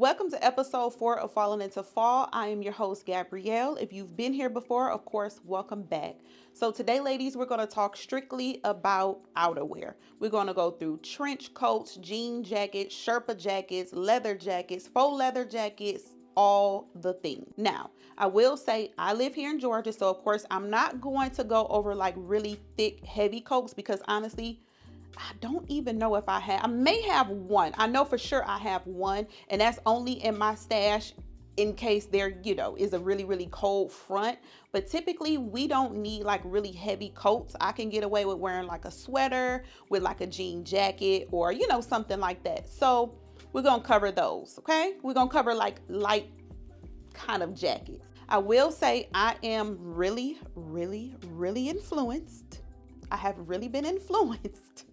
Welcome to episode 4 of Falling into Fall. I am your host, Gabrielle. If you've been here before, of course, welcome back. So today, ladies, we're going to talk strictly about outerwear. We're going to go through trench coats, jean jackets, Sherpa jackets, leather jackets, faux leather jackets, all the things. Now, I will say I live here in Georgia, so of course, I'm not going to go over like really thick, heavy coats because honestly, I don't even know if I may have one. I know for sure I have one, and that's only in my stash in case there, is a really, really cold front. But typically we don't need like really heavy coats. I can get away with wearing like a sweater with like a jean jacket or, something like that. So we're going to cover those. Okay. We're going to cover like light kind of jackets. I will say I am really, really, really influenced. I have really been influenced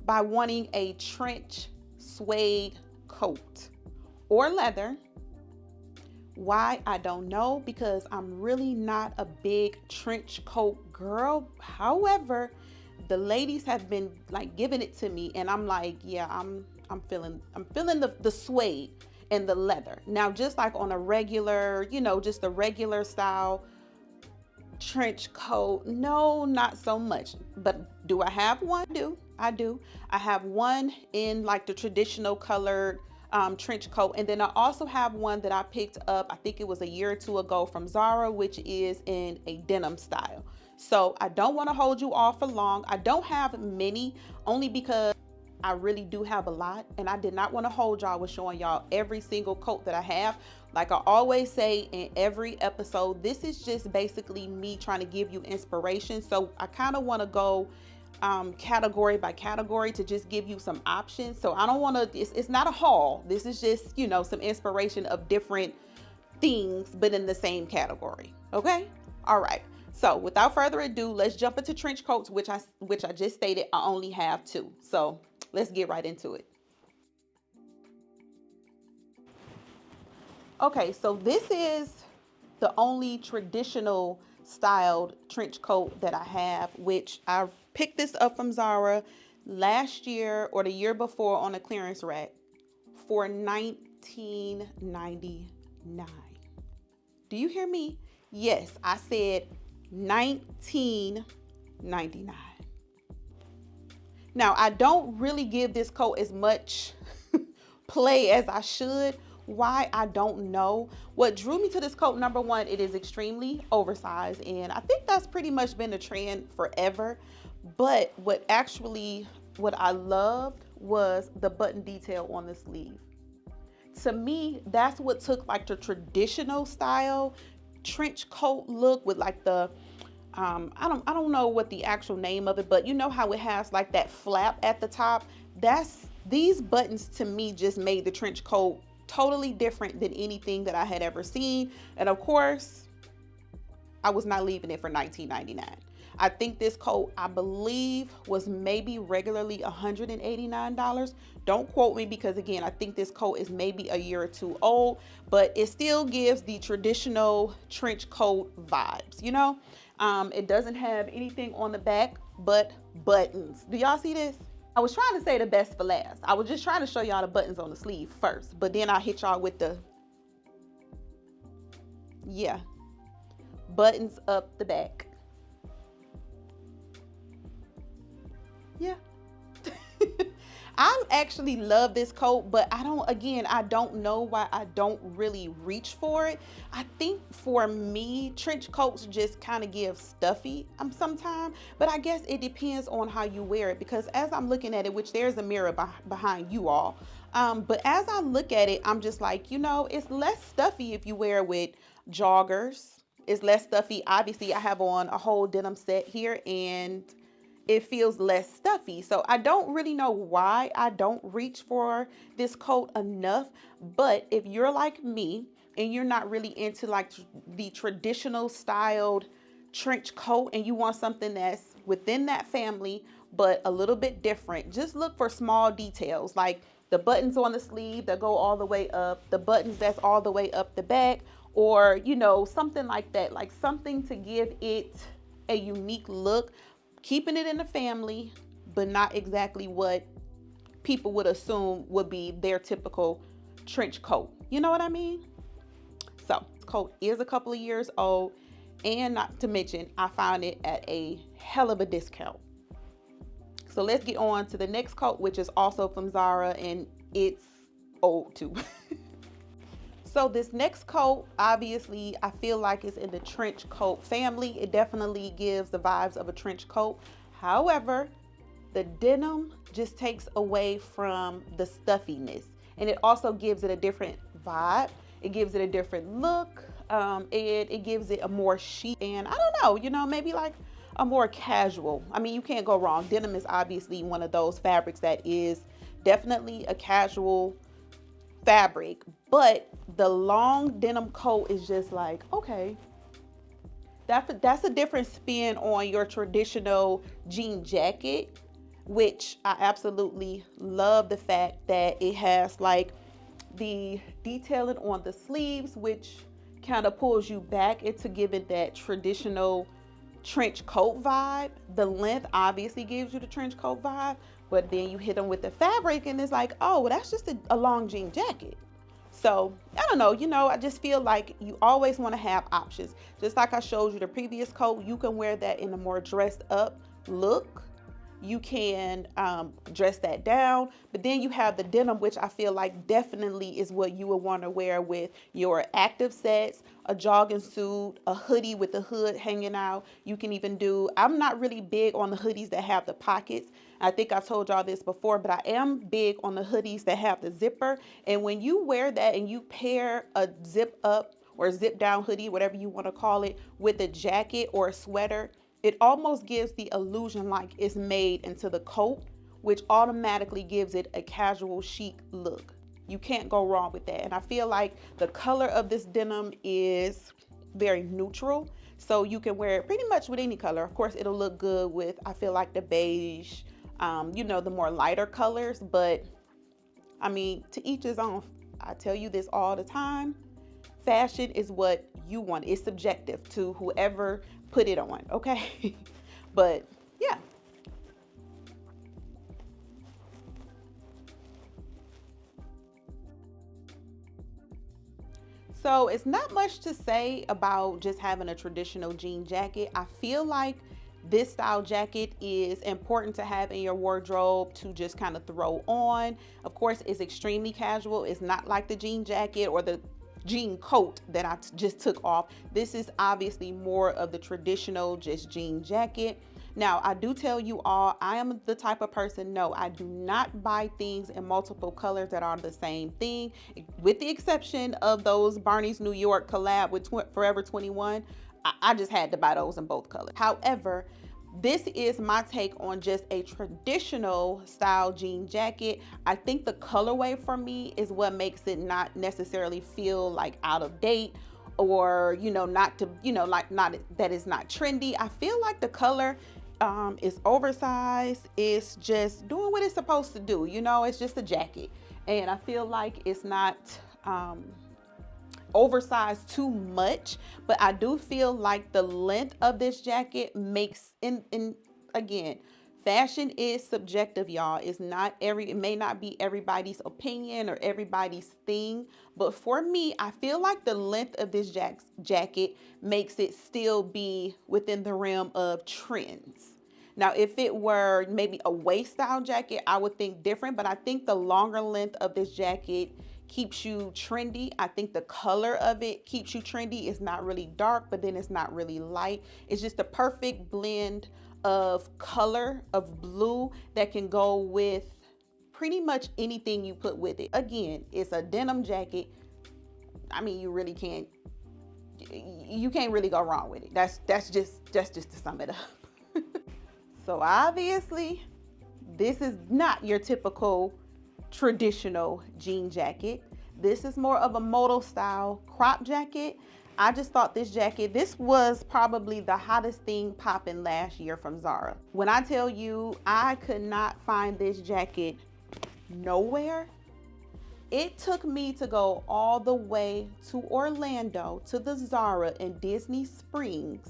by wanting a trench suede coat or leather. Why? I don't know, because I'm really not a big trench coat girl. However, the ladies have been like giving it to me and I'm like, yeah, I'm feeling the suede and the leather. Now, just like on a regular, just a regular style trench coat, no, not so much. But do I have one? I do. I have one in like the traditional colored trench coat, and then I also have one that I picked up, I think it was a year or two ago, from Zara, which is in a denim style. So I don't want to hold you all for long. I don't have many, only because I really do have a lot, and I did not want to hold y'all with showing y'all every single coat that I have. Like I always say in every episode, this is just basically me trying to give you inspiration. So I kind of want to go category by category to just give you some options. So I don't want to, it's not a haul. This is just, some inspiration of different things, but in the same category. Okay. All right. So without further ado, let's jump into trench coats, which I just stated I only have 2. So let's get right into it. Okay, so this is the only traditional styled trench coat that I have, which I picked this up from Zara last year or the year before on a clearance rack for $19.99. Do you hear me? Yes, I said $19.99. Now, I don't really give this coat as much play as I should. Why? I don't know. What drew me to this coat, number one, it is extremely oversized, and I think that's pretty much been the trend forever. But what I loved was the button detail on the sleeve. To me, that's what took like the traditional style trench coat look with like the I don't know what the actual name of it, but you know how it has like that flap at the top. These buttons to me just made the trench coat totally different than anything that I had ever seen. And of course, I was not leaving it for $19.99. I think this coat, I believe, was maybe regularly $189. Don't quote me, because again, I think this coat is maybe a year or 2 old, but it still gives the traditional trench coat vibes, It doesn't have anything on the back but buttons. Do y'all see this? I was trying to say the best for last. I was just trying to show y'all the buttons on the sleeve first, but then I hit y'all with the, buttons up the back. Yeah. I actually love this coat, but I don't know why I don't really reach for it. I think for me, trench coats just kind of give stuffy sometimes, but I guess it depends on how you wear it, because as I'm looking at it, which there's a mirror behind you all, but as I look at it, I'm just like, it's less stuffy if you wear it with joggers. It's less stuffy. Obviously, I have on a whole denim set here, and it feels less stuffy. So I don't really know why I don't reach for this coat enough. But if you're like me and you're not really into like the traditional styled trench coat and you want something that's within that family but a little bit different, just look for small details like the buttons on the sleeve that go all the way up, the buttons that's all the way up the back, or something like that, like something to give it a unique look, keeping it in the family, but not exactly what people would assume would be their typical trench coat. You know what I mean? So this coat is a couple of years old, and not to mention, I found it at a hell of a discount. So let's get on to the next coat, which is also from Zara, and it's old too. So this next coat, obviously, I feel like it's in the trench coat family. It definitely gives the vibes of a trench coat. However, the denim just takes away from the stuffiness, and it also gives it a different vibe. It gives it a different look. It gives it a more chic, and I don't know, maybe like a more casual. I mean, you can't go wrong. Denim is obviously one of those fabrics that is definitely a casual fabric, but the long denim coat is just like, okay, that's a different spin on your traditional jean jacket, which I absolutely love the fact that it has like the detailing on the sleeves, which kind of pulls you back into giving that traditional trench coat vibe. The length obviously gives you the trench coat vibe, but then you hit them with the fabric and it's like, oh, well, that's just a long jean jacket. So I don't know, I just feel like you always want to have options. Just like I showed you the previous coat, you can wear that in a more dressed up look. You can dress that down, but then you have the denim, which I feel like definitely is what you would want to wear with your active sets, a jogging suit, a hoodie with the hood hanging out. You can even do, I'm not really big on the hoodies that have the pockets. I think I've told y'all this before, but I am big on the hoodies that have the zipper. And when you wear that and you pair a zip up or zip down hoodie, whatever you want to call it, with a jacket or a sweater, it almost gives the illusion like it's made into the coat, which automatically gives it a casual chic look. You can't go wrong with that. And I feel like the color of this denim is very neutral, so you can wear it pretty much with any color. Of course, it'll look good with, I feel like, the beige, the more lighter colors, but I mean, to each his own. I tell you this all the time. Fashion is what you want. It's subjective to whoever put it on, okay? But yeah. So it's not much to say about just having a traditional jean jacket. I feel like this style jacket is important to have in your wardrobe to just kind of throw on. Of course, it's extremely casual. It's not like the jean jacket or the jean coat that I just took off. This is obviously more of the traditional just jean jacket. Now, I do tell you all, I am the type of person, no, I do not buy things in multiple colors that are the same thing, with the exception of those Barney's New York collab with Forever 21. I just had to buy those in both colors. However, this is my take on just a traditional style jean jacket. I think the colorway for me is what makes it not necessarily feel like out of date, or not to not that it's not trendy. I feel like the color is oversized. It's just doing what it's supposed to do. It's just a jacket, and I feel like it's not oversized too much, but I do feel like the length of this jacket makes in again, fashion is subjective, y'all. It may not be everybody's opinion or everybody's thing, but for me, I feel like the length of this jacket makes it still be within the realm of trends. Now, if it were maybe a waist style jacket, I would think different, but I think the longer length of this jacket keeps you trendy. I think the color of it keeps you trendy. It's not really dark, but then it's not really light. It's just a perfect blend of color, of blue, that can go with pretty much anything you put with it. Again, it's a denim jacket. I mean, you can't really go wrong with it. That's just to sum it up. So obviously, this is not your typical traditional jean jacket. This is more of a modal style crop jacket. I just thought this was probably the hottest thing popping last year from Zara. When I tell you I could not find this jacket nowhere, it took me to go all the way to Orlando to the Zara in Disney Springs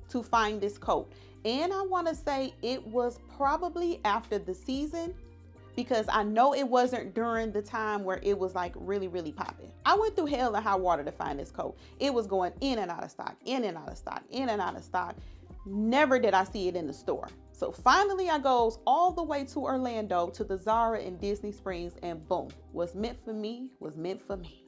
to find this coat. And I want to say it was probably after the season, because I know it wasn't during the time where it was like really, really popping. I went through hell and high water to find this coat. It was going in and out of stock, in and out of stock, in and out of stock. Never did I see it in the store. So finally I goes all the way to Orlando to the Zara in Disney Springs, and boom, what's meant for me was meant for me.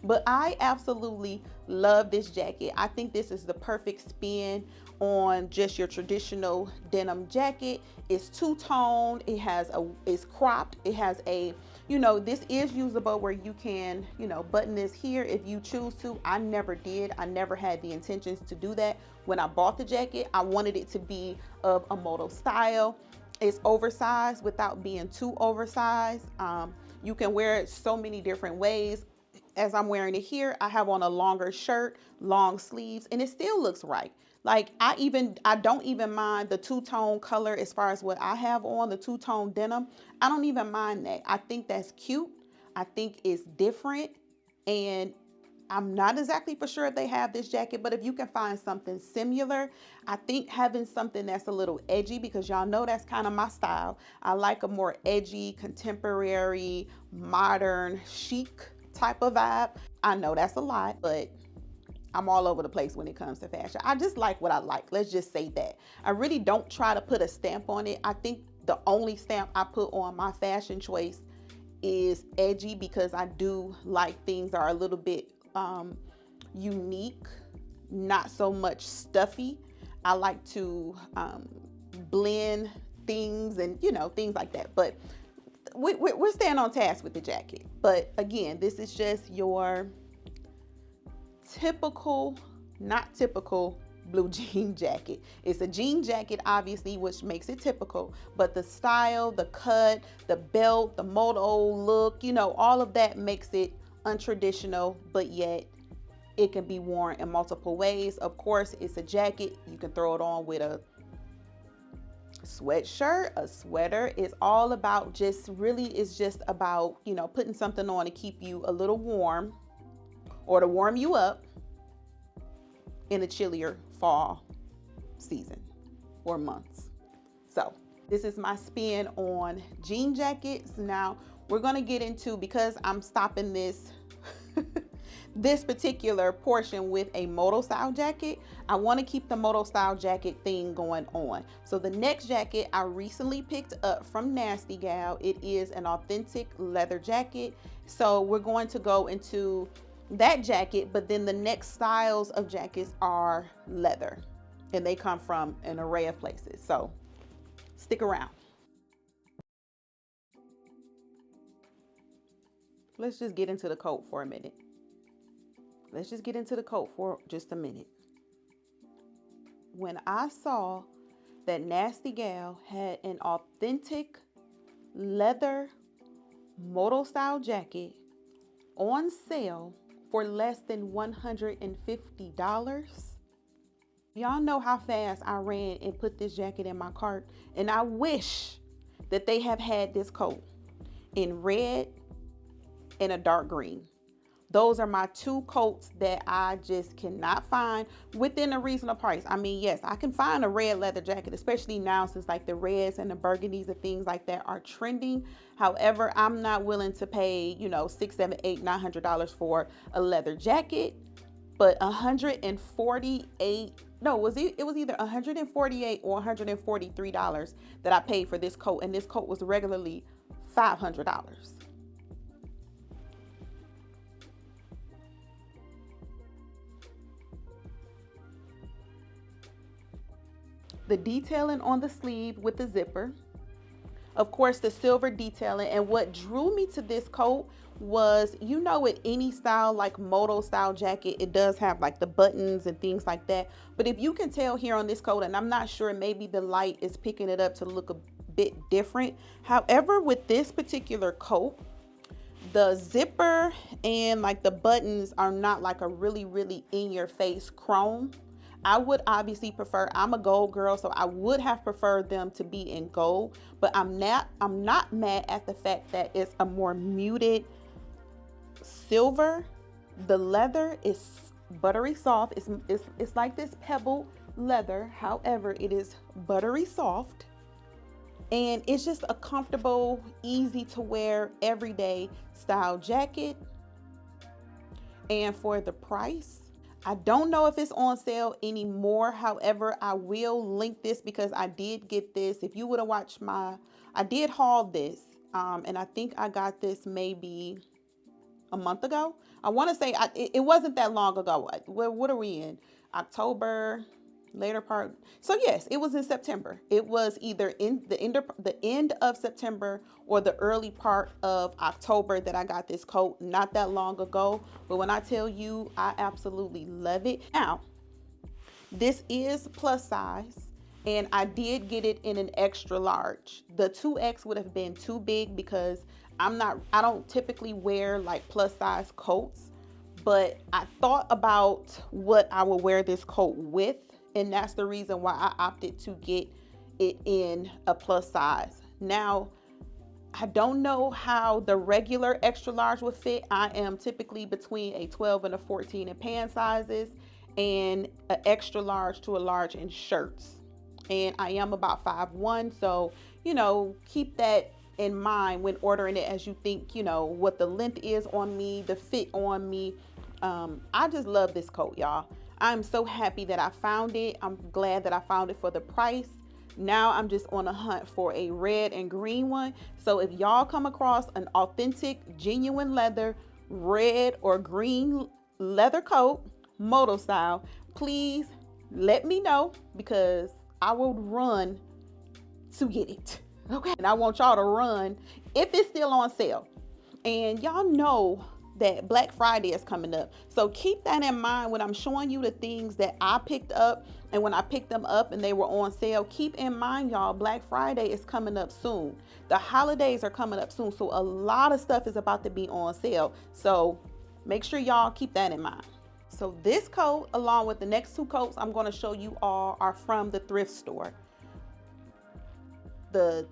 But I absolutely love this jacket. I think this is the perfect spin on just your traditional denim jacket. It's two-tone, it's cropped, it has a, this is usable where you can, button this here if you choose to. I never did. I never had the intentions to do that. When I bought the jacket, I wanted it to be of a moto style. It's oversized without being too oversized. You can wear it so many different ways. As I'm wearing it here, I have on a longer shirt, long sleeves, and it still looks right. Like I don't even mind the two-tone color as far as what I have on, the two-tone denim. I don't even mind that. I think that's cute. I think it's different. And I'm not exactly for sure if they have this jacket, but if you can find something similar, I think having something that's a little edgy, because y'all know that's kind of my style. I like a more edgy, contemporary, modern, chic type of vibe. I know that's a lot, but I'm all over the place when it comes to fashion. I just like what I like. Let's just say that. I really don't try to put a stamp on it. I think the only stamp I put on my fashion choice is edgy, because I do like things that are a little bit unique, not so much stuffy. I like to blend things and things like that. But we're staying on task with the jacket. But again, this is just your typical, not typical blue jean jacket. It's a jean jacket, obviously, which makes it typical, but the style, the cut, the belt, the moto look, all of that makes it untraditional, but yet it can be worn in multiple ways. Of course, it's a jacket. You can throw it on with a sweatshirt, a sweater. It's all about it's just about, putting something on to keep you a little warm or to warm you up in a chillier fall season or months. So this is my spin on jean jackets. Now we're going to get into, because I'm stopping this this particular portion with a moto style jacket, I want to keep the moto style jacket thing going on. So the next jacket I recently picked up from Nasty Gal. It is an authentic leather jacket. So we're going to go into that jacket, but then the next styles of jackets are leather, and they come from an array of places. So stick around. Let's just get into the coat for a minute. Let's just get into the coat for just a minute. When I saw that Nasty Gal had an authentic leather moto style jacket on sale for less than $150, y'all know how fast I ran and put this jacket in my cart. And I wish that they have had this coat in red and a dark green. Those are my two coats that I just cannot find within a reasonable price. I mean, yes, I can find a red leather jacket, especially now since like the reds and the burgundies and things like that are trending. However, I'm not willing to pay, $600, $700, $800, $900 for a leather jacket. But 148, no, it was either 148 or $143 that I paid for this coat, and this coat was regularly $500. The detailing on the sleeve with the zipper, of course the silver detailing. And what drew me to this coat was, with any style like moto style jacket, it does have like the buttons and things like that. But if you can tell here on this coat, and I'm not sure, maybe the light is picking it up to look a bit different. However, with this particular coat, the zipper and like the buttons are not like a really, really in your face chrome. I would obviously prefer, I'm a gold girl, so I would have preferred them to be in gold, but I'm not mad at the fact that it's a more muted silver. The leather is buttery soft. It's like this pebble leather. However, it is buttery soft, And it's just a comfortable, easy to wear everyday style jacket. And for the price, I don't know if it's on sale anymore. However, I will link this because I did get this. If you would have watched I did haul this. And I think I got this maybe a month ago. I want to say it wasn't that long ago. What are we in? October, later part. So yes, it was in September. It was either in the end of September or the early part of October that I got this coat, not that long ago. But when I tell you, I absolutely love it. Now, this is plus size, and I did get it in an extra large. The 2X would have been too big because I don't typically wear like plus size coats, but I thought about what I would wear this coat with, and that's the reason why I opted to get it in a plus size. Now, I don't know how the regular extra large would fit. I am typically between a 12 and a 14 in pant sizes, and an extra large to a large in shirts. And I am about 5'1", so, keep that in mind when ordering it, as you think, what the length is on me, the fit on me. I just love this coat, y'all. I'm so happy that I found it. I'm glad that I found it for the price. Now I'm just on a hunt for a red and green one. So if y'all come across an authentic, genuine leather, red or green leather coat, moto style, please let me know, because I will run to get it. Okay. And I want y'all to run if it's still on sale. And y'all know that Black Friday is coming up. So keep that in mind when I'm showing you the things that I picked up. And when I picked them up and they were on sale, keep in mind, y'all, Black Friday is coming up soon. The holidays are coming up soon. So a lot of stuff is about to be on sale. So make sure y'all keep that in mind. So this coat, along with the next two coats I'm going to show you all, are from the thrift store. The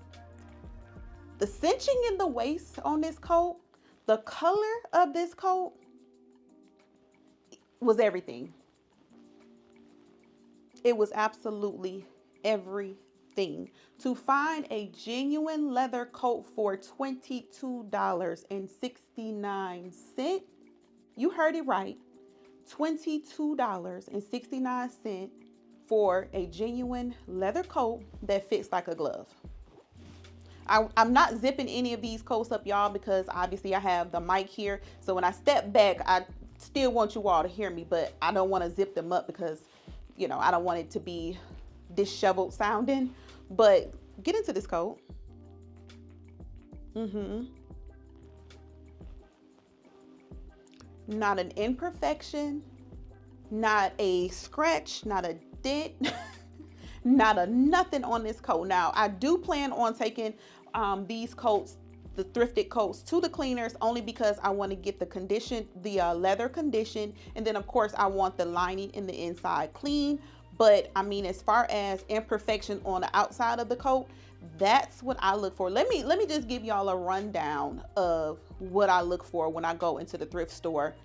cinching in the waist on this coat, the color of this coat was everything. It was absolutely everything. To find a genuine leather coat for $22.69, you heard it right, $22.69 for a genuine leather coat that fits like a glove. I'm not zipping any of these coats up, y'all, because obviously I have the mic here. So when I step back, I still want you all to hear me, but I don't want to zip them up because, I don't want it to be disheveled sounding. But get into this coat. Not an imperfection, not a scratch, not a dent, not a nothing on this coat. Now, I do plan on taking these coats, the thrifted coats, to the cleaners, only because I want to get the leather condition, and then of course I want the lining in the inside clean. But I mean, as far as imperfection on the outside of the coat, that's what I look for. Let me just give y'all a rundown of what I look for when I go into the thrift store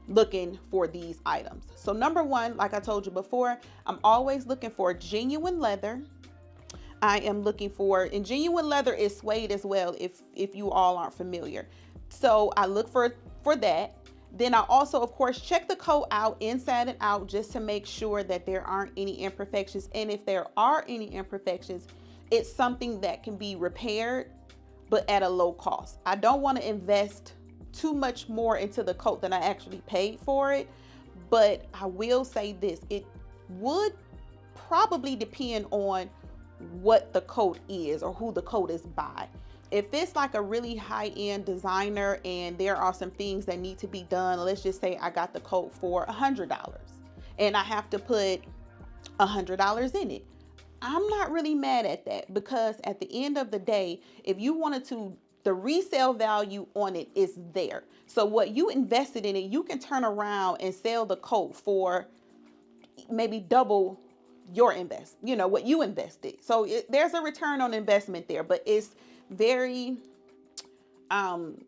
looking for these items. So number one, like I told you before, I'm always looking for genuine leather. I am looking for, and genuine leather is suede as well, if you all aren't familiar. So I look for that. Then I also, of course, check the coat out inside and out just to make sure that there aren't any imperfections. And if there are any imperfections, it's something that can be repaired, but at a low cost. I don't want to invest too much more into the coat than I actually paid for it. But I will say this, it would probably depend on what the coat is or who the coat is by. If it's like a really high-end designer and there are some things that need to be done, let's just say I got the coat for $100 and I have to put $100 in it, I'm not really mad at that, because at the end of the day, if you wanted to, the resale value on it is there. So what you invested in it, you can turn around and sell the coat for maybe double your what you invested. So there's a return on investment there, but it's very, it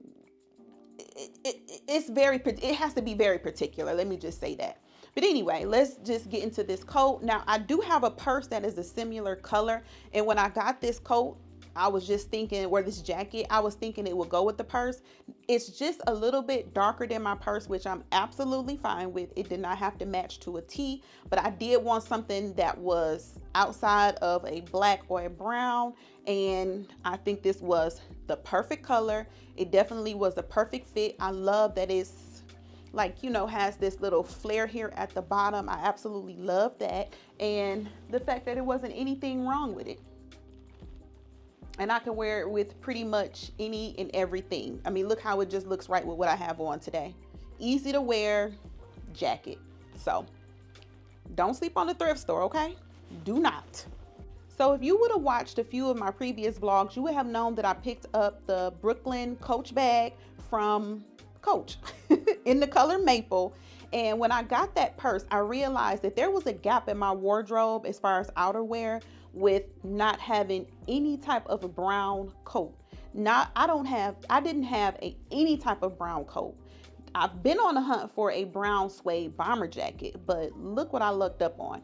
has to be very particular. Let me just say that. But anyway, let's just get into this coat. Now, I do have a purse that is a similar color. And when I got this coat, I was just thinking, or this jacket, I was thinking it would go with the purse. It's just a little bit darker than my purse, which I'm absolutely fine with. It did not have to match to a T, but I did want something that was outside of a black or a brown, and I think this was the perfect color. It definitely was the perfect fit. I love that it's like, you know, has this little flare here at the bottom. I absolutely love that, and the fact that it wasn't anything wrong with it. And I can wear it with pretty much any and everything. I mean, look how it just looks right with what I have on today. Easy to wear jacket. So don't sleep on the thrift store, okay? Do not. So if you would have watched a few of my previous vlogs, you would have known that I picked up the Brooklyn Coach bag from Coach in the color maple. And when I got that purse, I realized that there was a gap in my wardrobe as far as outerwear with not having any type of a brown coat. I didn't have any type of brown coat. I've been on a hunt for a brown suede bomber jacket, but look what I looked up on.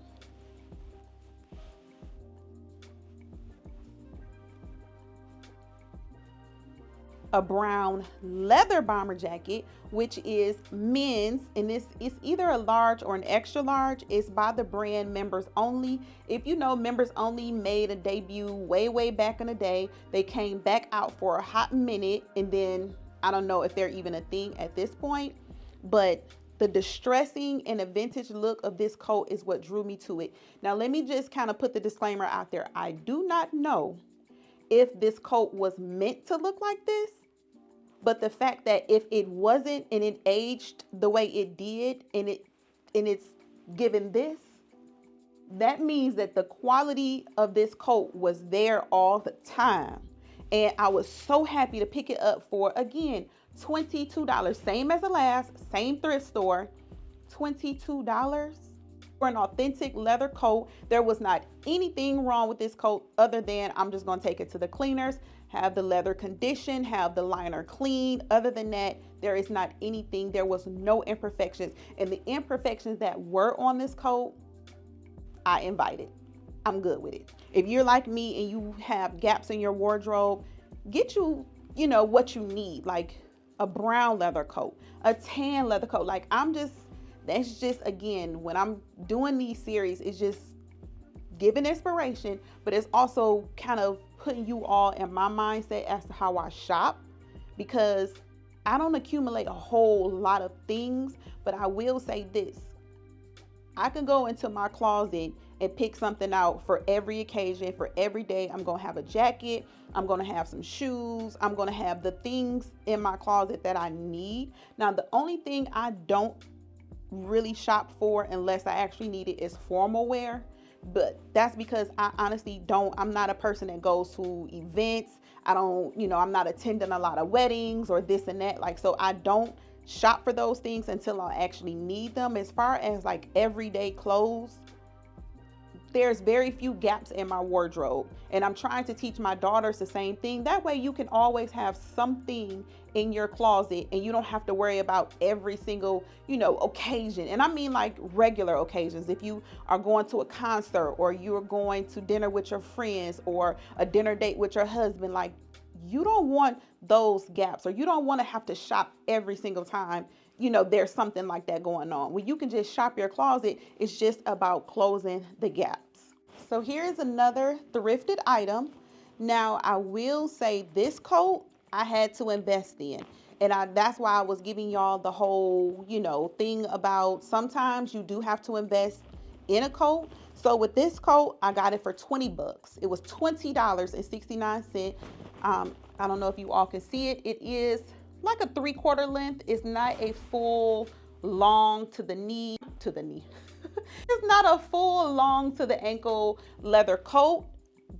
A brown leather bomber jacket, which is men's, and this is either a large or an extra large. It's by the brand Members Only. If you know, Members Only made a debut way back in the day. They came back out for a hot minute, and then I don't know if they're even a thing at this point, but the distressing and a vintage look of this coat is what drew me to it. Now let me just kind of put the disclaimer out there. I do not know if this coat was meant to look like this, but the fact that if it wasn't and it aged the way it did, and it's given this, that means that the quality of this coat was there all the time. And I was so happy to pick it up for, again, $22, same as the last, same thrift store, $22 for an authentic leather coat. There was not anything wrong with this coat other than I'm just going to take it to the cleaners, have the leather conditioned, have the liner clean. Other than that, there is not anything. There was no imperfections, and the imperfections that were on this coat, I invited. I'm good with it. If you're like me and you have gaps in your wardrobe, get you know, what you need, like a brown leather coat, a tan leather coat. Like that's just, again, when I'm doing these series, it's just giving inspiration, but it's also kind of putting you all in my mindset as to how I shop, because I don't accumulate a whole lot of things, but I will say this. I can go into my closet and pick something out for every occasion, for every day. I'm going to have a jacket. I'm going to have some shoes. I'm going to have the things in my closet that I need. Now, the only thing I don't really shop for unless I actually need it is formal wear. But that's because I honestly I'm not a person that goes to events. I'm not attending a lot of weddings or this and that. Like, so I don't shop for those things until I actually need them. As far as like everyday clothes, there's very few gaps in my wardrobe, and I'm trying to teach my daughters the same thing. That way you can always have something in your closet and you don't have to worry about every single, occasion. And I mean like regular occasions. If you are going to a concert or you're going to dinner with your friends or a dinner date with your husband, like, you don't want those gaps, or you don't want to have to shop every single time there's something like that going on. When you can just shop your closet, it's just about closing the gaps. So here is another thrifted item. Now, I will say this coat I had to invest in, and that's why I was giving y'all the whole thing about sometimes you do have to invest in a coat. So with this coat, I got it for $20. It was $20.69. I don't know if you all can see it. It is like a 3/4 length. It's not a full long to the knee. It's not a full long to the ankle leather coat,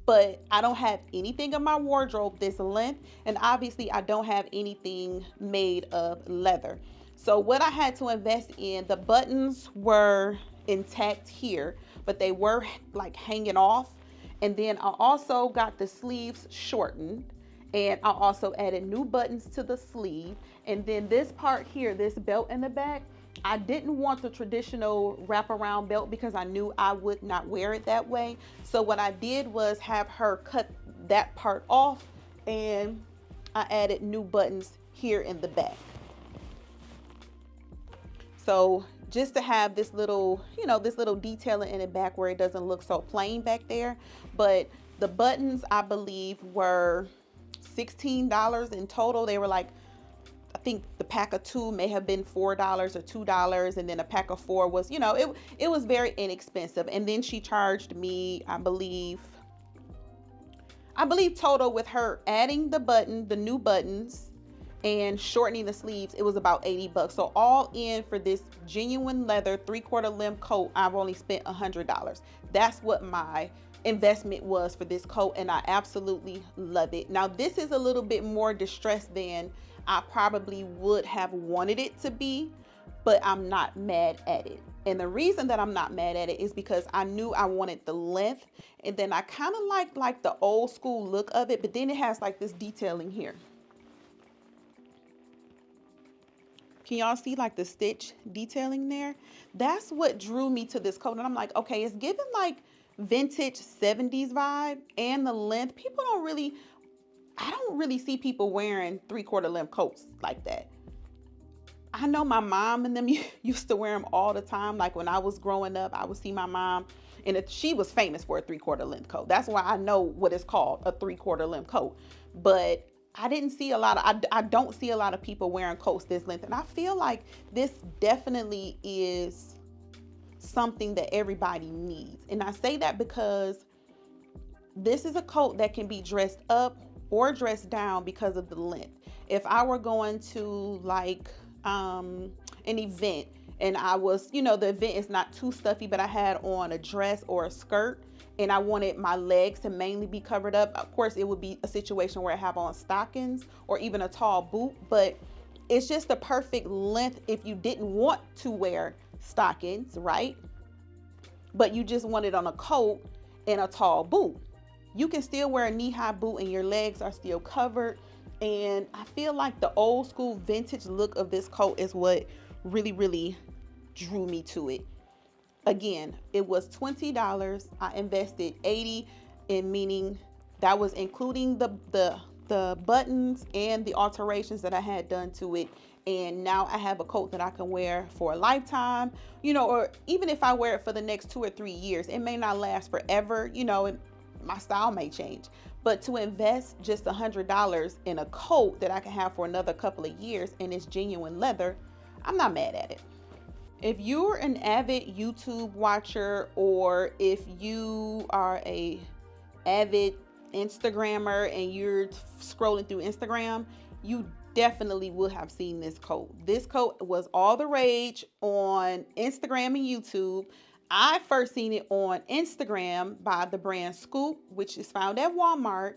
but I don't have anything in my wardrobe this length, and obviously I don't have anything made of leather. So what I had to invest in, the buttons were intact here, but they were like hanging off. And then I also got the sleeves shortened, and I also added new buttons to the sleeve. And then this part here, this belt in the back, I didn't want the traditional wraparound belt because I knew I would not wear it that way. So what I did was have her cut that part off, and I added new buttons here in the back. So just to have this little, this little detailing in the back where it doesn't look so plain back there. But the buttons, I believe, were $16 in total. They were like, I think the pack of two may have been $4 or $2, and then a pack of four was, it was very inexpensive. And then she charged me, I believe total, with her adding the new buttons and shortening the sleeves, it was about $80. So all in, for this genuine leather 3/4 length coat, I've only spent $100. That's what my investment was for this coat, and I absolutely love it. Now this is a little bit more distressed than I probably would have wanted it to be, but I'm not mad at it. And the reason that I'm not mad at it is because I knew I wanted the length, and then I kind of like the old school look of it, but then it has like this detailing here. Can y'all see like the stitch detailing there? That's what drew me to this coat. And I'm like, okay, it's giving like vintage 70s vibe, and the length. I don't really see people wearing 3/4 length coats like that. I know my mom and them used to wear them all the time. Like when I was growing up, I would see my mom, and she was famous for a 3/4 length coat. That's why I know what it's called, a 3/4 length coat. But I didn't see a lot of, I don't see a lot of people wearing coats this length. And I feel like this definitely is something that everybody needs. And I say that because this is a coat that can be dressed up or dressed down because of the length. If I were going to like an event, and I was, the event is not too stuffy, but I had on a dress or a skirt, and I wanted my legs to mainly be covered up. Of course, it would be a situation where I have on stockings or even a tall boot, but it's just the perfect length if you didn't want to wear stockings, right? But you just want it on a coat and a tall boot. You can still wear a knee-high boot and your legs are still covered. And I feel like the old school vintage look of this coat is what really, really drew me to it. Again, it was $20. I invested $80, in meaning that was including the buttons and the alterations that I had done to it. And now I have a coat that I can wear for a lifetime, or even if I wear it for the next 2 or 3 years, it may not last forever, and my style may change. But to invest just $100 in a coat that I can have for another couple of years, and it's genuine leather, I'm not mad at it. If you're an avid YouTube watcher, or if you are a avid Instagrammer and you're scrolling through Instagram, you definitely will have seen this coat. This coat was all the rage on Instagram and YouTube. I first seen it on Instagram by the brand Scoop, which is found at Walmart.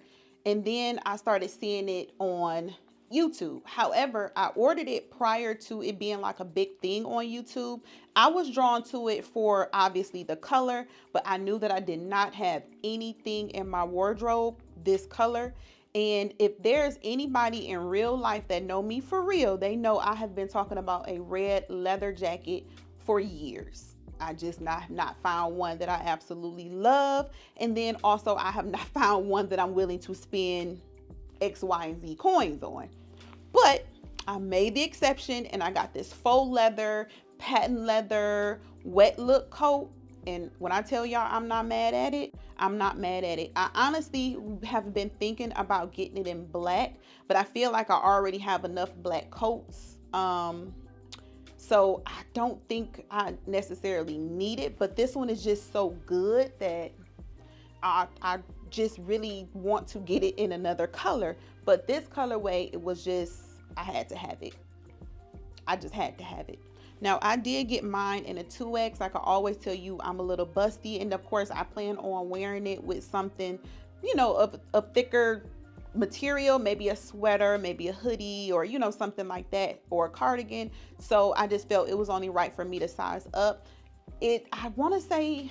And then I started seeing it on YouTube. However, I ordered it prior to it being like a big thing on YouTube. I was drawn to it for obviously the color, but I knew that I did not have anything in my wardrobe this color. And if there's anybody in real life that know me for real, they know I have been talking about a red leather jacket for years. I just not found one that I absolutely love. And then also I have not found one that I'm willing to spend X, Y, and Z coins on. But I made the exception, and I got this faux leather, patent leather, wet look coat. And when I tell y'all I'm not mad at it, I'm not mad at it. I honestly have been thinking about getting it in black, but I feel like I already have enough black coats. So I don't think I necessarily need it, but this one is just so good that I just really want to get it in another color. But this colorway, it was just, I had to have it. I just had to have it. Now I did get mine in a 2X. Like I always tell you, I'm a little busty, and of course I plan on wearing it with something, of a thicker material, maybe a sweater, maybe a hoodie, or something like that, or a cardigan. So I just felt it was only right for me to size up. I want to say,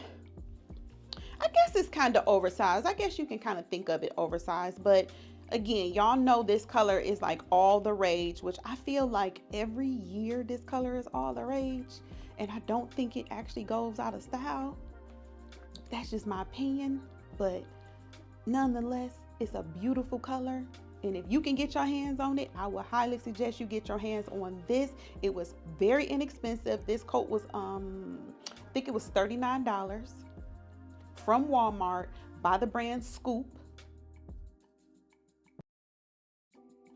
I guess it's kind of oversized. I guess you can kind of think of it oversized, but Again, y'all know this color is like all the rage, which I feel like every year this color is all the rage. And I don't think it actually goes out of style. That's just my opinion. But nonetheless, it's a beautiful color. And if you can get your hands on it, I would highly suggest you get your hands on this. It was very inexpensive. This coat was, I think it was $39 from Walmart by the brand Scoop.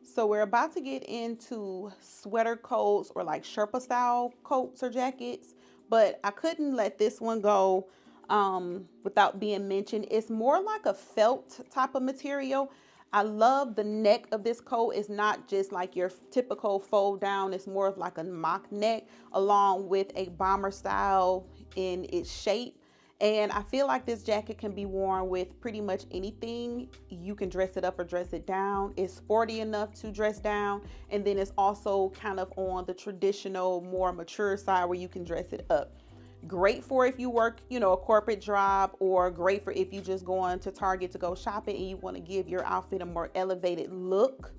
So we're about to get into sweater coats or like Sherpa style coats or jackets, but I couldn't let this one go without being mentioned. It's more like a felt type of material. I love the neck of this coat. It's not just like your typical fold down. It's more of like a mock neck along with a bomber style in its shape. And I feel like this jacket can be worn with pretty much anything. You can dress it up or dress it down. It's sporty enough to dress down. And then it's also kind of on the traditional, more mature side where you can dress it up. Great for if you work, you know, a corporate job, or great for if you just going to Target to go shopping and you want to give your outfit a more elevated look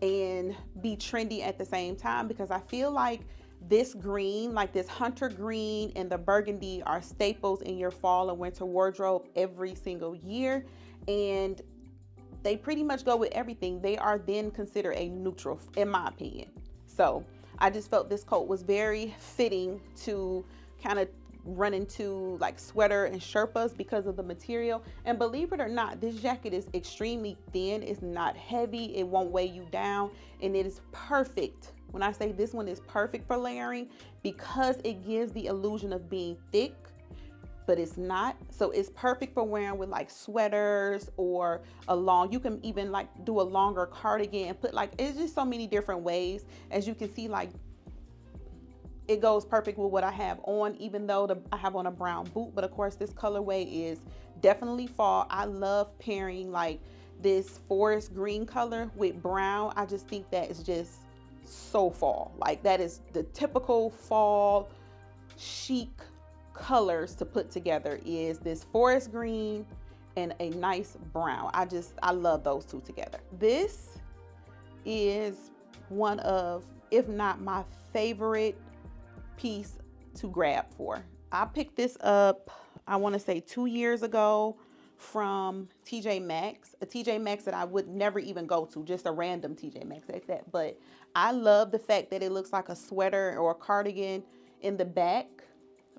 and be trendy at the same time. Because I feel like this green, like this hunter green and the burgundy, are staples in your fall and winter wardrobe every single year. And they pretty much go with everything. They are then considered a neutral, in my opinion. So I just felt this coat was very fitting to kind of run into like sweater and Sherpas because of the material. And believe it or not, this jacket is extremely thin. It's not heavy. It won't weigh you down. And it is perfect. When I say this one is perfect for layering, because it gives the illusion of being thick, but it's not. So it's perfect for wearing with like sweaters or a long, you can even like do a longer cardigan and put like, it's just so many different ways. As you can see, like it goes perfect with what I have on, even though I have on a brown boot. But of course this colorway is definitely fall. I love pairing like this forest green color with brown. I just think that is just so fall. Like that is the typical fall chic colors to put together, is this forest green and a nice brown. I love those two together. This is one of, if not my favorite piece to grab for. I picked this up, I want to say 2 years ago from TJ Maxx, a TJ Maxx that I would never even go to, just a random TJ Maxx like that. But I love the fact that it looks like a sweater or a cardigan in the back,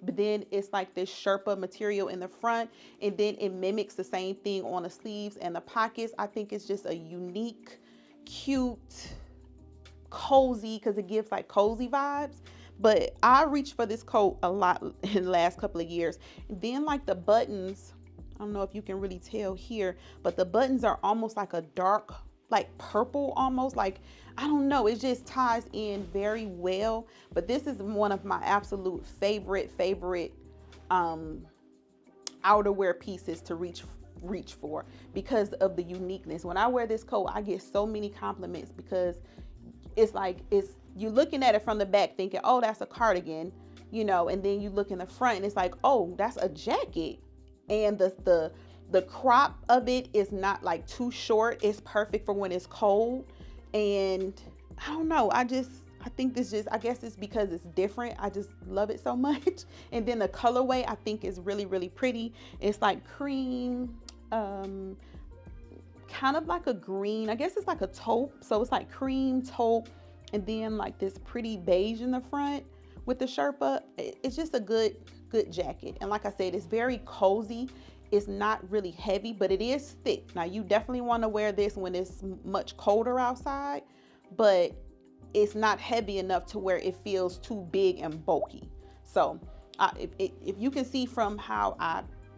but then it's like this Sherpa material in the front, and then it mimics the same thing on the sleeves and the pockets. I think it's just a unique, cute, cozy, because it gives like cozy vibes. But I reached for this coat a lot in the last couple of years. And then like the buttons, I don't know if you can really tell here, but the buttons are almost like a dark, like purple almost, like, I don't know, it just ties in very well. But this is one of my absolute favorite outerwear pieces to reach for because of the uniqueness. When I wear this coat, I get so many compliments because it's like, you're looking at it from the back thinking, oh, that's a cardigan, you know, and then you look in the front and it's like, oh, that's a jacket. And the crop of it is not like too short. It's perfect for when it's cold. And I don't know, I think this just, I guess it's because it's different. I just love it so much. And then the colorway I think is really, really pretty. It's like cream, kind of like a green, I guess it's like a taupe. So it's like cream, taupe, and then like this pretty beige in the front with the Sherpa. It's just a good jacket. And like I said, it's very cozy. It's not really heavy, but it is thick. Now you definitely want to wear this when it's much colder outside, but it's not heavy enough to where it feels too big and bulky. So if you can see from how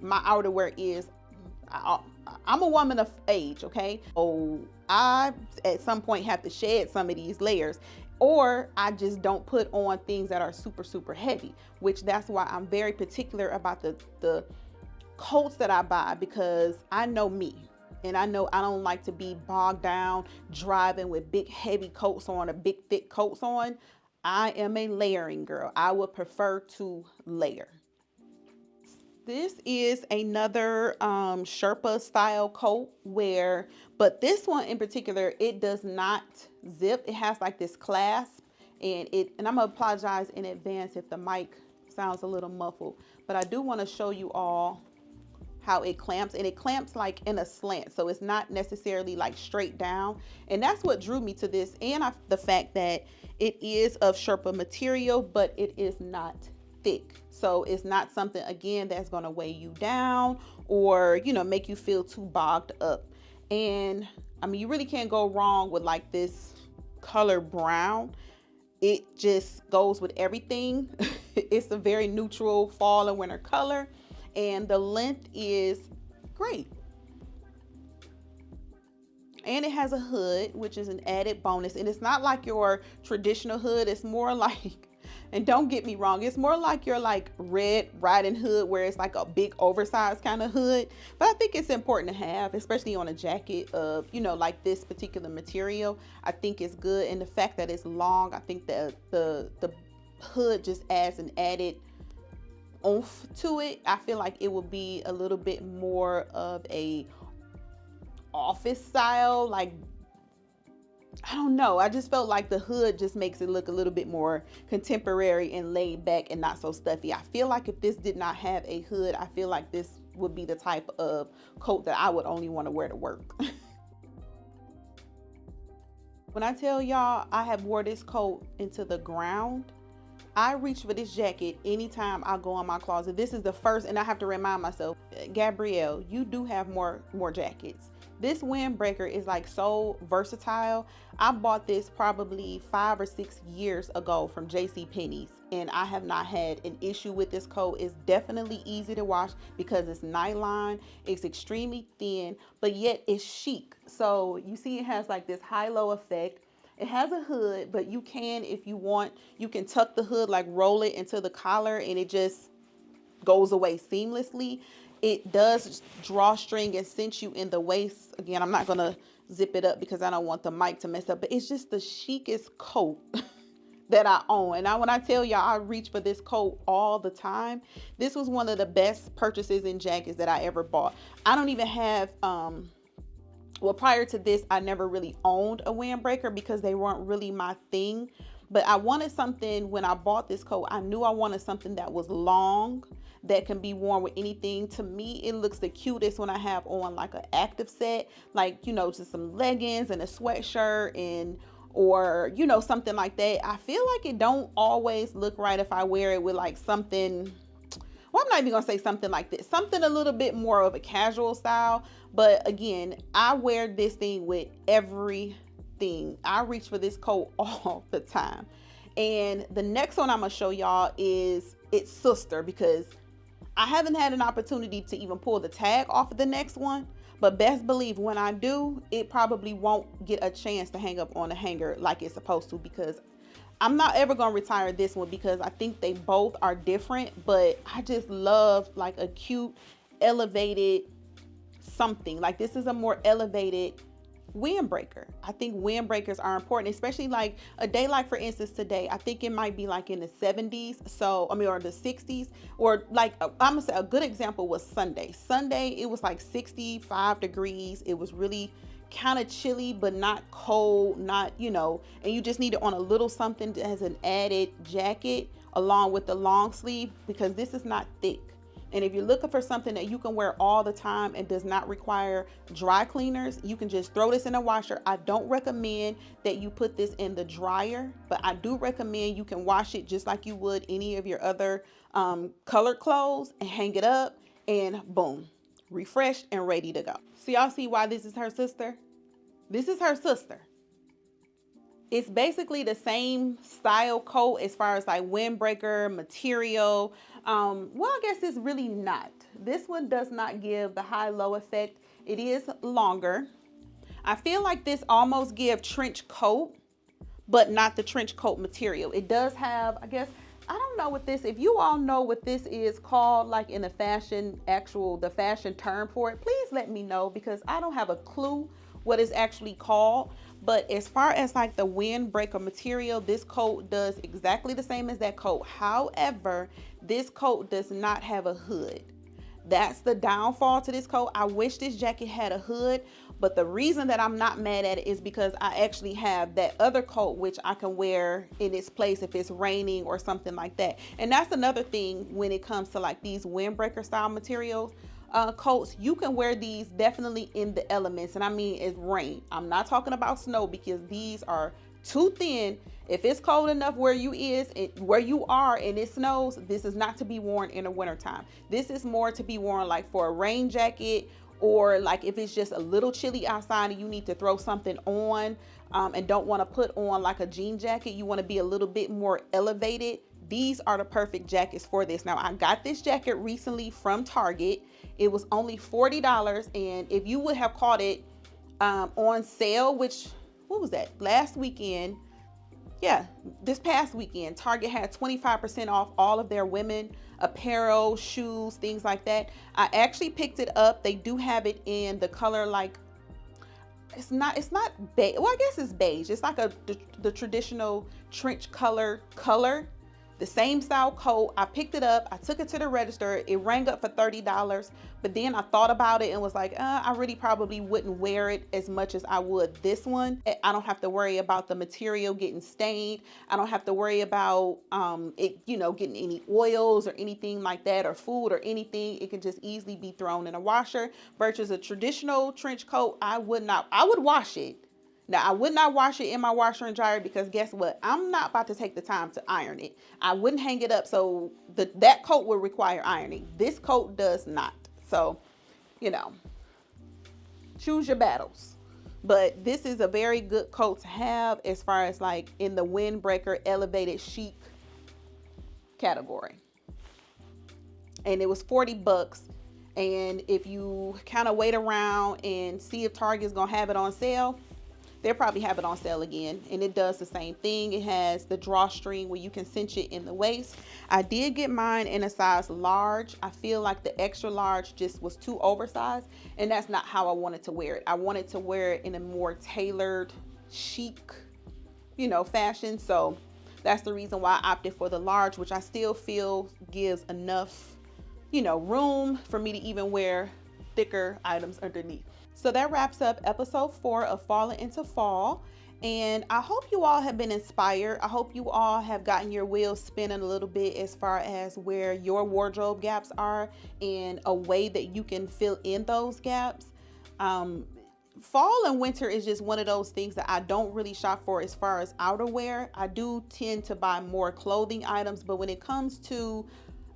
my outerwear is, I'm a woman of age, okay? So I at some point have to shed some of these layers, or I just don't put on things that are super heavy, which that's why I'm very particular about the coats that I buy, because I know me. And I know I don't like to be bogged down driving with big heavy coats on or big thick coats on. I am a layering girl. I would prefer to layer. This is another Sherpa style coat but this one in particular, it does not zip. It has like this clasp, and I'm gonna apologize in advance if the mic sounds a little muffled, but I do want to show you all how it clamps, and it clamps like in a slant, so it's not necessarily like straight down. And that's what drew me to this, and the fact that it is of Sherpa material, but it is not thick, so it's not something again that's going to weigh you down or make you feel too bogged up. And I mean, you really can't go wrong with like this color brown. It just goes with everything. It's a very neutral fall and winter color, and the length is great. And it has a hood, which is an added bonus. And it's not like your traditional hood. It's more like, and don't get me wrong, it's more like your like Red Riding Hood, where it's like a big oversized kind of hood. But I think it's important to have, especially on a jacket of, like this particular material. I think it's good. And the fact that it's long, I think that the hood just adds an added oomph to it. I feel like it would be a little bit more of a office style, like, I don't know, I just felt like the hood just makes it look a little bit more contemporary and laid back and not so stuffy. I feel like if this did not have a hood, I feel like this would be the type of coat that I would only want to wear to work. When I tell y'all I have wore this coat into the ground, I reach for this jacket anytime I go in my closet. This is the first, and I have to remind myself, Gabrielle, you do have more jackets. This windbreaker is like so versatile. I bought this probably 5 or 6 years ago from JCPenney's, and I have not had an issue with this coat. It's definitely easy to wash because it's nylon. It's extremely thin, but yet it's chic. So you see it has like this high-low effect. It has a hood, but you can, if you want, you can tuck the hood, like roll it into the collar, and it just goes away seamlessly. It does drawstring and cinch you in the waist. Again, I'm not going to zip it up because I don't want the mic to mess up, but it's just the chicest coat that I own. And when I tell y'all I reach for this coat all the time, this was one of the best purchases in jackets that I ever bought. I don't even have, well, prior to this, I never really owned a windbreaker because they weren't really my thing. But I wanted something, when I bought this coat, I knew I wanted something that was long, that can be worn with anything. To me, it looks the cutest when I have on like an active set, like, just some leggings and a sweatshirt or something like that. I feel like it don't always look right if I wear it with like something, well, I'm not even gonna say something like this, something a little bit more of a casual style. But again, I wear this thing with everything. I reach for this coat all the time. And the next one I'm gonna show y'all is its sister, because I haven't had an opportunity to even pull the tag off of the next one, but best believe when I do, it probably won't get a chance to hang up on a hanger like it's supposed to, because I'm not ever gonna retire this one because I think they both are different. But I just love like a cute elevated something. Like, this is a more elevated windbreaker. I think windbreakers are important, especially like a day like, for instance, today. I think it might be like in the 70s, so or the 60s, or like I'm gonna say a good example was Sunday. It was like 65 degrees. It was really kind of chilly, but not cold, not, and you just need it on a little something as an added jacket along with the long sleeve, because this is not thick. And if you're looking for something that you can wear all the time and does not require dry cleaners, you can just throw this in a washer. I don't recommend that you put this in the dryer, but I do recommend you can wash it just like you would any of your other colored clothes, and hang it up, and boom, refreshed and ready to go. So y'all see why this is her sister? This is her sister. It's basically the same style coat as far as like windbreaker material. Well, I guess it's really not. This one does not give the high-low effect. It is longer. I feel like this almost gives trench coat, but not the trench coat material. It does have, I guess, I don't know what this, if you all know what this is called, like in the fashion, the fashion term for it, please let me know, because I don't have a clue what it's actually called. But as far as like the windbreaker material, this coat does exactly the same as that coat. However, this coat does not have a hood. That's the downfall to this coat. I wish this jacket had a hood, but the reason that I'm not mad at it is because I actually have that other coat which I can wear in its place if it's raining or something like that. And that's another thing when it comes to like these windbreaker style materials. Coats, you can wear these definitely in the elements, and I mean it's rain. I'm not talking about snow because these are too thin. If it's cold enough where you are and it snows, this is not to be worn in the wintertime. This is more to be worn like for a rain jacket, or like if it's just a little chilly outside and you need to throw something on, and don't want to put on like a jean jacket, you want to be a little bit more elevated. These are the perfect jackets for this. Now, I got this jacket recently from Target. It was only $40, and if you would have caught it on sale, which, what was that, last weekend? Yeah, this past weekend, Target had 25% off all of their women apparel, shoes, things like that. I actually picked it up. They do have it in the color, like, it's not beige. Well, I guess it's beige. It's like the traditional trench color. The same style coat. I picked it up. I took it to the register. It rang up for $30. But then I thought about it and was like, I really probably wouldn't wear it as much as I would this one. I don't have to worry about the material getting stained. I don't have to worry about it, getting any oils or anything like that, or food or anything. It can just easily be thrown in a washer. Versus a traditional trench coat, I would wash it. Now, I would not wash it in my washer and dryer because guess what? I'm not about to take the time to iron it. I wouldn't hang it up, so that coat would require ironing. This coat does not. So, choose your battles. But this is a very good coat to have as far as like in the windbreaker elevated chic category. And it was $40. And if you kind of wait around and see if Target's going to have it on sale, they'll probably have it on sale again. And it does the same thing. It has the drawstring where you can cinch it in the waist. I did get mine in a size large. I feel like the extra large just was too oversized, and that's not how I wanted to wear it. I wanted to wear it in a more tailored, chic, fashion. So that's the reason why I opted for the large, which I still feel gives enough, room for me to even wear thicker items underneath. So that wraps up episode 4 of Falling into Fall. And I hope you all have been inspired. I hope you all have gotten your wheels spinning a little bit as far as where your wardrobe gaps are and a way that you can fill in those gaps. Fall and winter is just one of those things that I don't really shop for as far as outerwear. I do tend to buy more clothing items, but when it comes to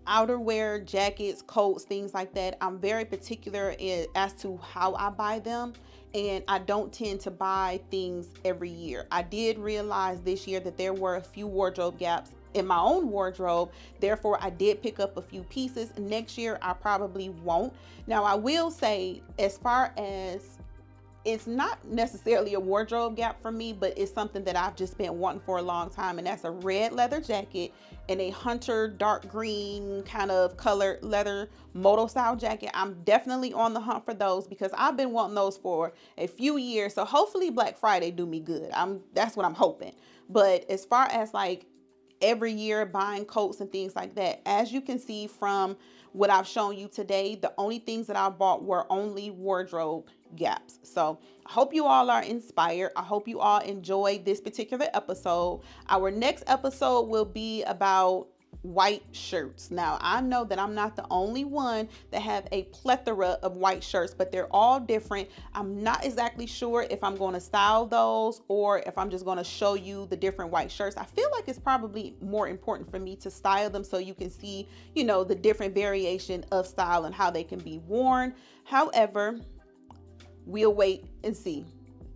outerwear, jackets, coats, things like that, I'm very particular as to how I buy them, and I don't tend to buy things every year. I did realize this year that there were a few wardrobe gaps in my own wardrobe, therefore I did pick up a few pieces. Next year I probably won't. Now I will say, as far as, it's not necessarily a wardrobe gap for me, but it's something that I've just been wanting for a long time, and that's a red leather jacket and a hunter dark green kind of colored leather moto style jacket. I'm definitely on the hunt for those because I've been wanting those for a few years. So hopefully Black Friday do me good. That's what I'm hoping. But as far as like every year buying coats and things like that, as you can see from what I've shown you today, the only things that I bought were only wardrobe gaps. So I hope you all are inspired. I hope you all enjoyed this particular episode. Our next episode will be about white shirts. Now I know that I'm not the only one that have a plethora of white shirts, but they're all different. I'm not exactly sure if I'm going to style those or if I'm just going to show you the different white shirts. I feel like it's probably more important for me to style them so you can see, the different variation of style and how they can be worn. However, we'll wait and see,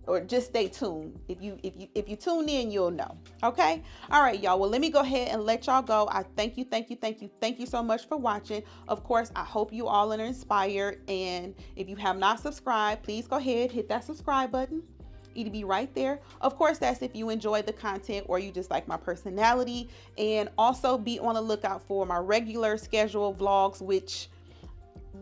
or just stay tuned. If you tune in, you'll know. Okay. All right, y'all. Well, let me go ahead and let y'all go. I thank you so much for watching. Of course, I hope you all are inspired. And if you have not subscribed, please go ahead, hit that subscribe button. It'll be right there. Of course, that's if you enjoy the content or you just like my personality. And also be on the lookout for my regular schedule vlogs, which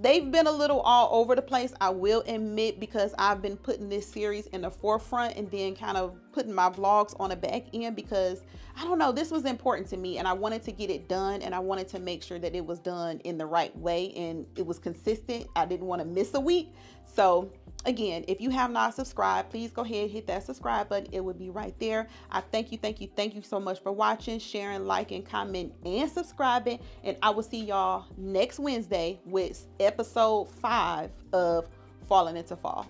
they've been a little all over the place, I will admit, because I've been putting this series in the forefront and then kind of putting my vlogs on the back end, because I don't know, this was important to me and I wanted to get it done, and I wanted to make sure that it was done in the right way and it was consistent. I didn't want to miss a week. So again, if you have not subscribed, please go ahead and hit that subscribe button. It would be right there. I thank you so much for watching, sharing, liking, comment, and subscribing. And I will see y'all next Wednesday with episode 5 of Falling into Fall.